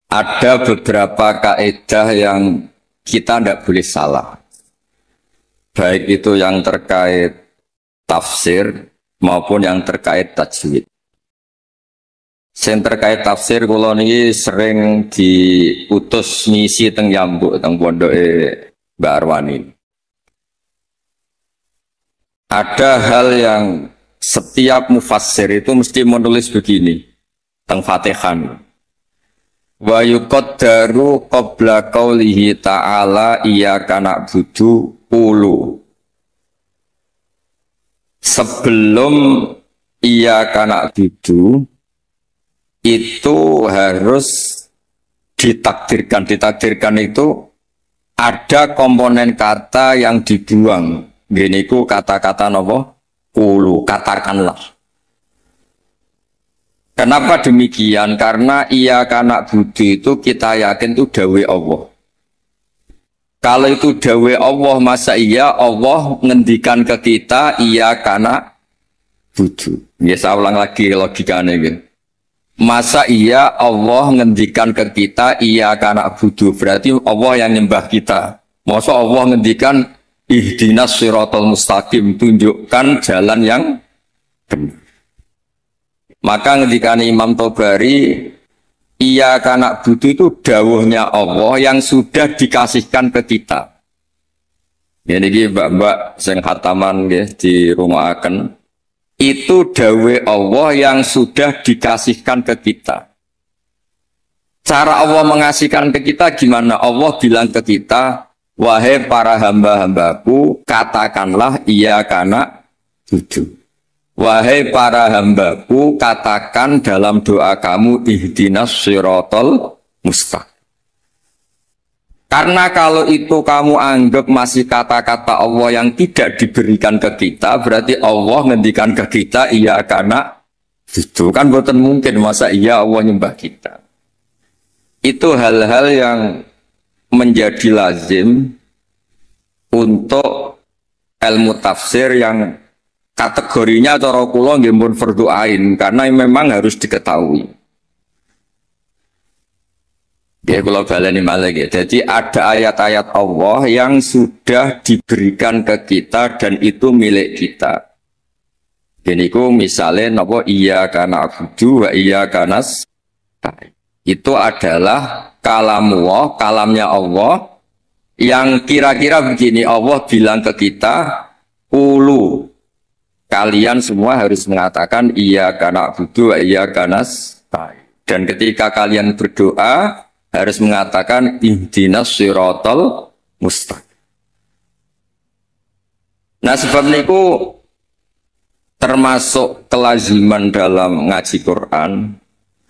Ada beberapa kaidah yang kita tidak boleh salah. Baik itu yang terkait tafsir maupun yang terkait tajwid. Yang terkait tafsir kula niki sering diutus ngisi teng Yambuk teng pondoke Mbak Arwani. Ada hal yang setiap mufassir itu mesti menulis begini teng Fatihah. Wa yuqaddaru qabla qaulihi ta'ala iyyaka na'budu ulu. Sebelum iyyaka na'budu itu harus ditakdirkan. Ditakdirkan itu ada komponen kata yang dibuang. Gini ku kata-kata napa? Ulu, katakanlah. Kenapa demikian? Karena iyyaka na'budu itu kita yakin itu dawe Allah. Kalau itu dawe Allah, masa iya Allah ngendikan ke kita iyyaka na'budu. Ya saya ulang lagi logikanya gitu. Masa iya Allah ngendikan ke kita iyyaka na'budu, berarti Allah yang nyembah kita. Masa Allah ngendikan ihdinas siratal mustaqim, tunjukkan jalan yang benar. Maka ketika Imam Tobari iyyaka na'budu itu dawuhnya Allah yang sudah dikasihkan ke kita. Ini mbak-mbak sing khataman di rumah akan itu dawuh Allah yang sudah dikasihkan ke kita. Cara Allah mengasihkan ke kita gimana? Allah bilang ke kita, wahai para hamba-hambaku, katakanlah iyyaka na'budu. Wahai para hambaku, katakan dalam doa kamu ihdinas siratal mustaqim. Karena kalau itu kamu anggap masih kata-kata Allah yang tidak diberikan ke kita, berarti Allah ngendikan ke kita iyyaka na'budu. Kan boten mungkin masa iya Allah nyembah kita. Itu hal-hal yang menjadi lazim untuk ilmu tafsir yang kategorinya cara kula nggih pun fardhu ain karena memang harus diketahui. Ya kula baleni malih nggih. Jadi ada ayat-ayat Allah yang sudah diberikan ke kita dan itu milik kita. Geniku misalnya napa iyyaka na'budu wa iyyaka nasta'in. Itu adalah kalamullah, kalamnya Allah yang kira-kira begini, Allah bilang ke kita ulu. Kalian semua harus mengatakan iyyaka na'budu wa iyyaka nasta'in. Dan ketika kalian berdoa harus mengatakan ihdinas siratal mustaqim. Nah, sebab niku termasuk kelaziman dalam ngaji Quran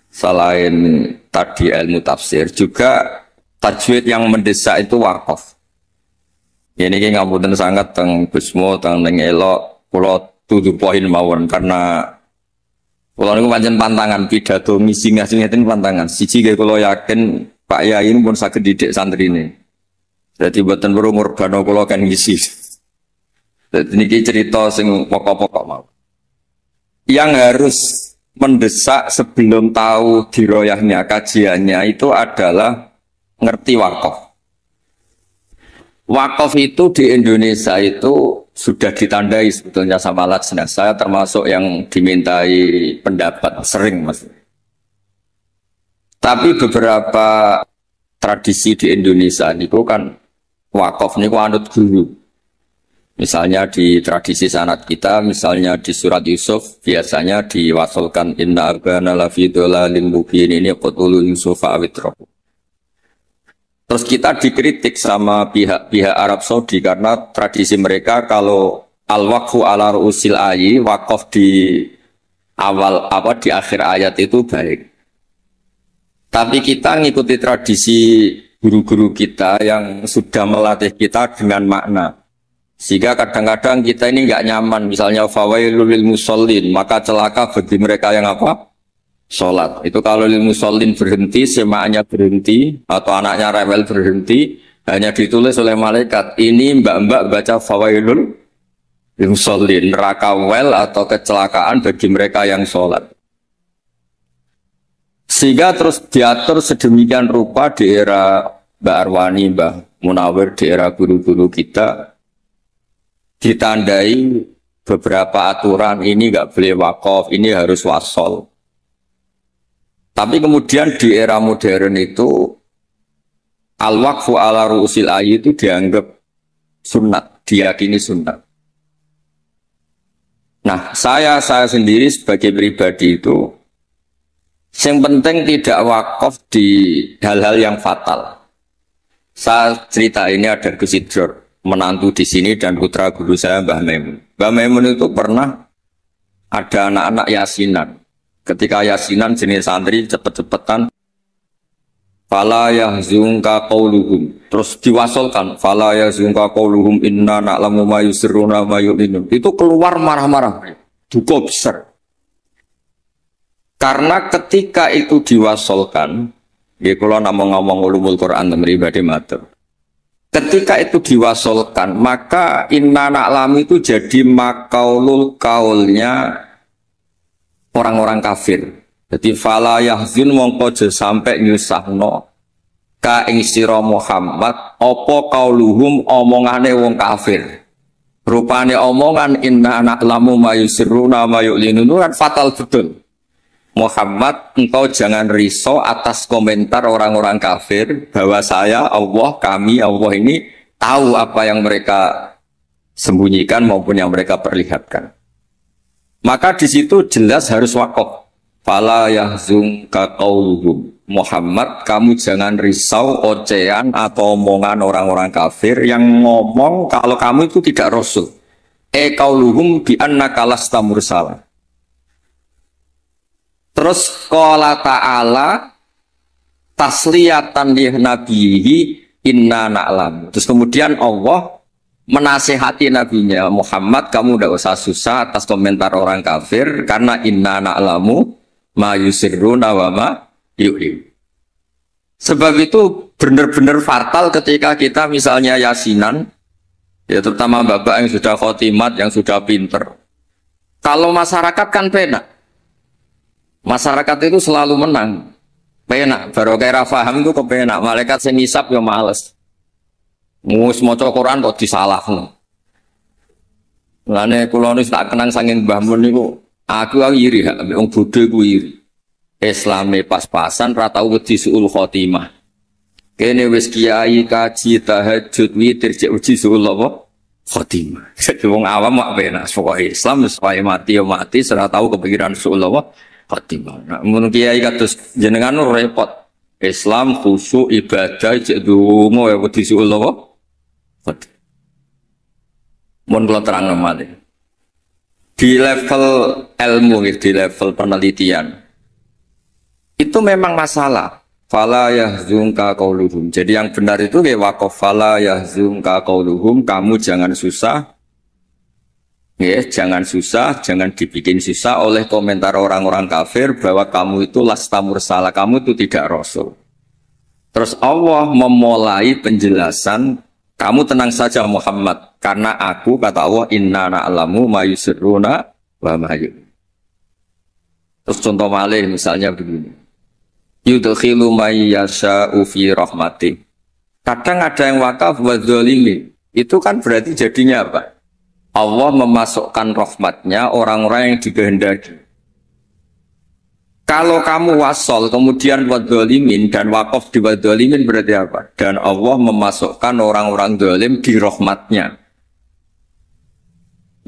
selain tadi ilmu tafsir juga tajwid yang mendesak itu wakaf. Ini ngapunten sangat teng Gusmo teng ning elok kula tujuh poin mawon karena kalau niku pancen pantangan pidato misi ngasih ngeten pantangan. Siji ge kula yakin Pak Yai pun saged didik santrine. Dadi mboten perlu ngurbano kula kan ngisi. Dadi niki cerita sing pokok-pokok mau. Yang harus mendesak sebelum tahu diroyahnya kajiannya itu adalah ngerti wakaf. Wakaf itu di Indonesia itu sudah ditandai sebetulnya sama Lajnah. Saya termasuk yang dimintai pendapat sering mas. Tapi beberapa tradisi di Indonesia itu kan wakaf ini anut guru. Misalnya di tradisi sanad kita, misalnya di surat Yusuf biasanya diwasolkan inna abana lafi dolalin mubin ini qutulu Yusuf awitrohu. Terus kita dikritik sama pihak Arab Saudi karena tradisi mereka kalau al-waqfu ala ru'usil ayi, wakaf di awal di akhir ayat itu baik. Tapi kita ngikuti tradisi guru-guru kita yang sudah melatih kita dengan makna. Sehingga kadang-kadang kita ini nggak nyaman, misalnya fawailul lil musallin, maka celaka bagi mereka yang sholat. Itu kalau lil musallin berhenti, semaknya berhenti, atau anaknya rewel berhenti, hanya ditulis oleh malaikat, ini mbak-mbak baca fawailul lil musallin, neraka wel atau kecelakaan bagi mereka yang sholat. Sehingga terus diatur sedemikian rupa di era Mbak Arwani, Mbah Munawir, di era guru-guru kita, ditandai beberapa aturan, ini nggak boleh wakaf, ini harus wasol. Tapi kemudian di era modern itu al-waqfu ala ru'usil ayy itu dianggap sunnat, diyakini sunnat. Nah, saya sendiri sebagai pribadi itu yang penting tidak wakaf di hal-hal yang fatal. Saya cerita ini ada Gus Idror, menantu di sini dan putra guru saya Mbah Maimun. Mbah Maimun itu pernah ada anak-anak yasinan. Ketika yasinan jenis santri cepet-cepetan, fala yahzunka qauluhum, terus diwasolkan fala yahzunka qauluhum inna na'lamu ma yusirruna ma yu'linun. Itu keluar marah-marah, duka besar. Karena ketika itu diwasolkan, ya kalau ngomong ulumul Quran pribadi matur. Ketika itu diwasolkan, maka inna na'lamu itu jadi makaulul kaulnya orang-orang kafir. Jadi fala yahzun mongko aja sampai nyusahno ka ing sira Muhammad apa kauluhum omongane wong kafir. Rupane omongan inna na'lamu ma yusirruna ma yu'linun kan fatal betul. Muhammad, engkau jangan risau atas komentar orang-orang kafir bahwa saya, Allah, kami, Allah ini tahu apa yang mereka sembunyikan maupun yang mereka perlihatkan. Maka di situ jelas harus wakaf. Fala yahzunka qauluhum. Muhammad, kamu jangan risau ocehan atau omongan orang-orang kafir yang ngomong kalau kamu itu tidak rasul. Qauluhum bi annaka lasta mursala. Terus qala ta'ala tasliyatan li nabihi inna na'lam. Terus kemudian Allah menasehati nabinya, Muhammad kamu tidak usah susah atas komentar orang kafir karena inna na'lamu ma yusirruna wa ma yu'lim. Sebab itu benar-benar fatal ketika kita misalnya yasinan, ya terutama bapak yang sudah khotimat, yang sudah pinter. Kalau masyarakat kan penak. Masyarakat itu selalu menang. Penak, baru kayak paham itu kepenak. Malaikat sing ngisap ya males. Mus maca Quran kok disalahno. Lane kula niku tak kenang saking Mbah Mun niku, aku iri hak ambek wong bodho iku iri. Islame pas-pasan ra tau wedi suul khotimah. Kene wis kiai kaji tahajud witir cek wedi suul apa? Khotimah. Jadi wong awam mak penak pokoke Islam wis wae mati ya mati, ora tau kepikiran suul apa? Khotimah. Nah, mun kiai kados jenengan repot. Islam khusyuk ibadah cek donga ya wedi suul apa? Mun kula terang malih. Di level ilmu, di level penelitian, itu memang masalah. Fala yahzunka qauluhum. Jadi yang benar itu kayak waqaf fala yahzunka qauluhum, kamu jangan susah. Ya, jangan susah, jangan dibikin susah oleh komentar orang-orang kafir bahwa kamu itu lasta mursala, kamu itu tidak rasul. Terus Allah memulai penjelasan, kamu tenang saja Muhammad, karena aku kata Allah inna na'lamu ma yusirruna wa ma yu'linun. Terus contoh malih misalnya begini. Yudkhilu may yasha'u fi rahmati. Kadang ada yang wakaf wa dzalimin. Itu kan berarti jadinya apa? Allah memasukkan rahmatnya orang-orang yang dikehendaki. Kalau kamu wasol kemudian wadzalimin dan wakaf di wadzalimin berarti apa? Dan Allah memasukkan orang-orang zalim di rahmatnya.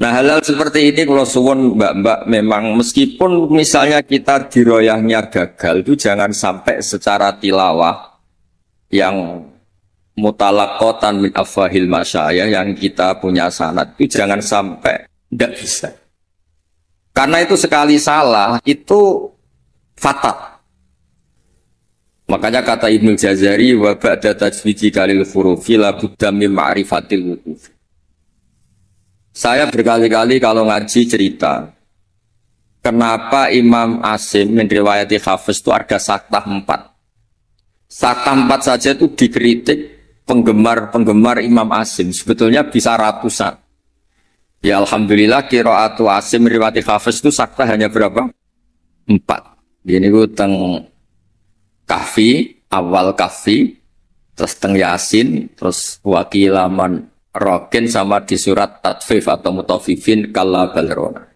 Nah hal-hal seperti ini kalau suwun mbak-mbak memang meskipun misalnya kita diroyahnya gagal itu jangan sampai secara tilawah yang mutalakotan min afahil masyayah yang kita punya sanad itu jangan sampai tidak bisa. Karena itu sekali salah itu fatal. Makanya kata Ibnu Jazari wa ba'da tajwidi kalil hurufi la budda min ma'rifatil wuquf. Saya berkali-kali kalau ngaji cerita kenapa Imam Asim meriwayati Hafiz itu ada saktah 4. Saktah 4 saja itu dikritik penggemar-penggemar Imam Asim sebetulnya bisa ratusan. Ya alhamdulillah qiraatu Asim meriwayati Hafiz itu saktah hanya berapa? 4. Ini gue teng Kahfi, awal Kahfi, terus teng Yasin, terus wakilaman Rokin sama di surat Tatfif atau Mutafifin kalla balrona.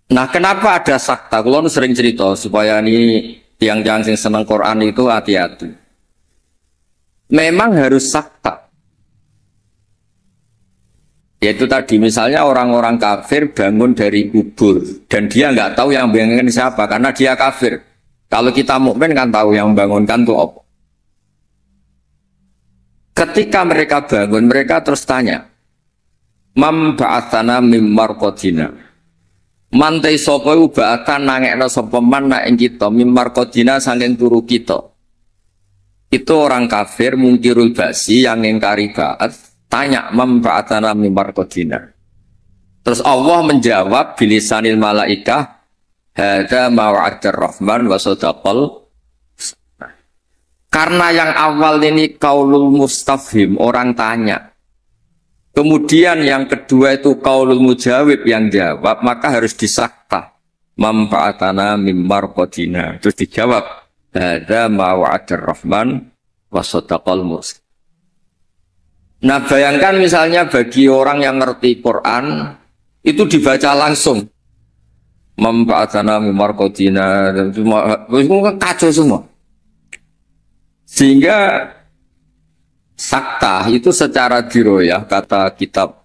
Nah, kenapa ada sakta? Kalau sering cerita supaya ini tiang-tiang yang senang Quran itu hati-hati. Memang harus sakta. Yaitu tadi misalnya orang-orang kafir bangun dari kubur dan dia nggak tahu yang bangunkan siapa karena dia kafir. Kalau kita mukmin kan tahu yang bangunkan itu apa. Ketika mereka bangun, mereka terus tanya, "Mam ba'atsana mim marqadina." Mantai sapa ba'atan nangekno sapa man nak ing kita mim marqadina saking turu kita. Itu orang kafir mungkirul ba'si yang ingkari ba'at. Tanya memba'atana mimbar kodina. Terus Allah menjawab bilisanil malaikah hadza mawa'adir rahman wa sadaqal. Karena yang awal ini qaulul mustafhim, orang tanya. Kemudian yang kedua itu qaulul mujawib yang jawab, maka harus disakta. Memba'atana mimbar kodina. Terus dijawab hadza mawa'adir rahman wa sadaqal mus. Nah, bayangkan misalnya bagi orang yang ngerti Quran itu dibaca langsung memba'atsana mimbar qadina dan semua kacau semua. Sehingga sakta itu secara diroyah kata kitab